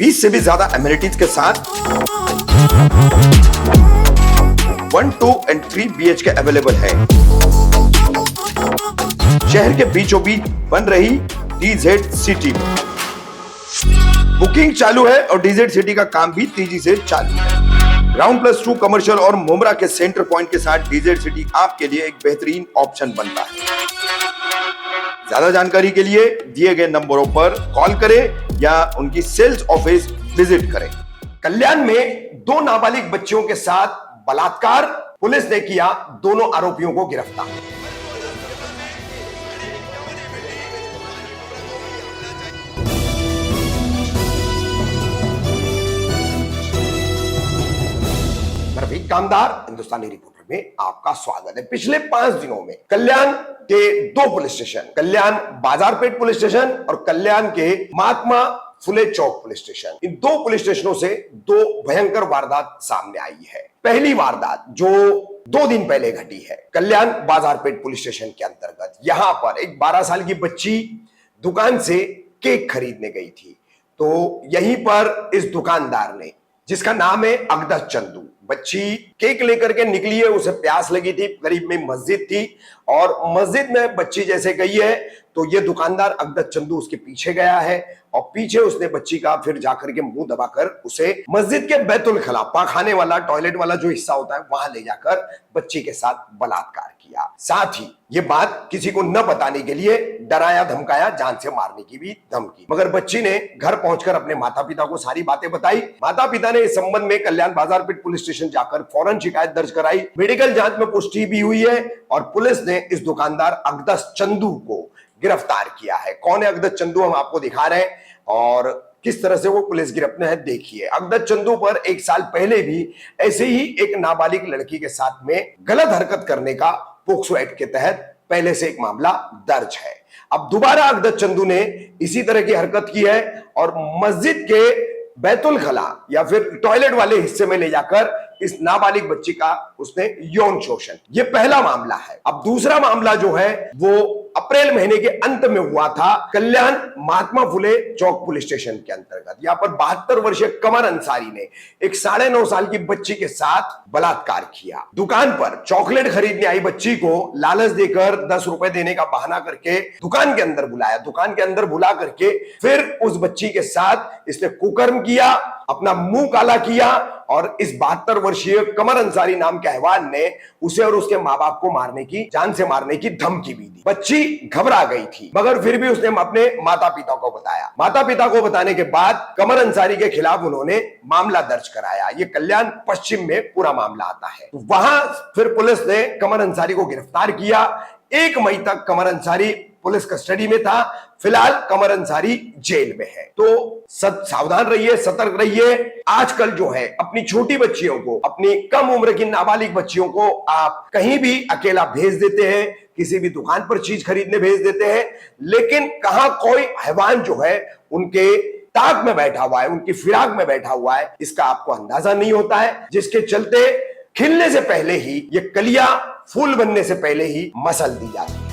20 से भी ज्यादा एमिनिटीज के साथ 1, 2 एंड 3 BHK अवेलेबल है। शहर के बीचों बीच बन रही DZ सिटी में बुकिंग चालू है और DZ सिटी का काम भी तेजी से चालू है। ग्राउंड+2 कमर्शियल और मुमरा के सेंटर पॉइंट के साथ DZ सिटी आपके लिए एक बेहतरीन ऑप्शन बनता है। ज्यादा जानकारी के लिए दिए गए नंबरों पर कॉल करें या उनकी सेल्स ऑफिस विजिट करें। कल्याण में 2 नाबालिग बच्चियों के साथ बलात्कार, पुलिस ने किया दोनों आरोपियों को गिरफ्तार। रफीक कामदार हिंदुस्तानी रिपोर्टर में आपका स्वागत है। पिछले 5 दिनों में कल्याण के 2 पुलिस स्टेशन, कल्याण बाजारपेट पुलिस स्टेशन और कल्याण के महात्मा फुले चौक पुलिस स्टेशन, इन 2 पुलिस स्टेशनों से 2 भयंकर वारदात सामने आई है। पहली वारदात जो 2 दिन पहले घटी है कल्याण बाजारपेट पुलिस स्टेशन के अंतर्गत। यहां पर एक 12 साल की बच्ची दुकान से केक खरीदने गई थी, तो यहीं पर इस दुकानदार ने, जिसका नाम है अगदस चंदू, बच्ची केक लेकर के निकली है, उसे प्यास लगी थी, करीब में मस्जिद थी और मस्जिद में बच्ची जैसे गई है तो ये दुकानदार अगदस चंदू उसके पीछे गया है और पीछे उसने बच्ची का फिर जाकर के मुंह दबाकर उसे मस्जिद के बैतुल खला, पाखाने वाला, टॉयलेट वाला जो हिस्सा होता है वहां ले जाकर बच्ची के साथ बलात्कार किया। साथ ही ये बात किसी को न बताने के लिए डराया धमकाया, जान से मारने की भी धमकी। मगर बच्ची ने घर पहुंचकर अपने माता पिता को सारी बातें बताई। माता पिता ने इस संबंध में कल्याण बाजारपेट पुलिस स्टेशन जाकर फौरन शिकायत दर्ज कराई। मेडिकल जांच में पुष्टि भी हुई है और पुलिस ने इस दुकानदार अगदस चंदू को गिरफ्तार किया है। कौन है अगदस चंदू, हम आपको दिखा रहे हैं और किस तरह से वो पुलिस गिरफ्त में है, देखिए। अगदस चंदू पर 1 साल पहले भी ऐसे ही एक नाबालिग लड़की के साथ में गलत हरकत करने का पोक्सो एक्ट के तहत पहले से एक मामला दर्ज है। अब दोबारा अगदस चंदू ने इसी तरह की हरकत की है और मस्जिद के बैतुल खला या फिर टॉयलेट वाले हिस्से में ले जाकर इस नाबालिग बच्ची का उसने यौन शोषण, ये पहला मामला है। अब दूसरा मामला जो है वो अप्रैल महीने के अंत में हुआ था कल्याण महात्मा फुले चौक पुलिस स्टेशन के अंतर्गत। यहां पर 72 वर्षीय कमर अंसारी ने एक 9.5 साल की बच्ची के साथ बलात्कार किया। दुकान पर चॉकलेट खरीदने आई बच्ची को लालच देकर 10 रुपए देने का बहाना करके दुकान के अंदर बुलाया। दुकान के अंदर बुला करके फिर उस बच्ची के साथ इसने कुकर्म किया, अपना मुंह काला किया और इस 72 वर्षीय कमर अंसारी नाम के हैवान ने उसे और उसके माँ बाप को मारने की, जान से मारने की धमकी भी दी। बच्ची घबरा गई थी मगर फिर भी उसने अपने माता पिता को बताया। माता पिता को बताने के बाद कमर अंसारी के खिलाफ उन्होंने मामला दर्ज कराया। ये कल्याण पश्चिम में पूरा मामला आता है। तो वहां फिर पुलिस ने कमर अंसारी को गिरफ्तार किया। 1 मई तक कमर अंसारी पुलिस कस्टडी में था। फिलहाल कमर अंसारी जेल में है। तो सावधान रहिए, सतर्क रहिए। आजकल जो है अपनी छोटी बच्चियों को, अपनी कम उम्र की नाबालिग बच्चियों को आप कहीं भी अकेला भेज देते हैं, किसी भी दुकान पर चीज खरीदने भेज देते हैं, लेकिन कहां कोई हैवान जो है उनके ताक में बैठा हुआ है, उनकी फिराक में बैठा हुआ है, इसका आपको अंदाजा नहीं होता है, जिसके चलते खिलने से पहले ही ये कलियां फूल बनने से पहले ही मसल दी जाती है।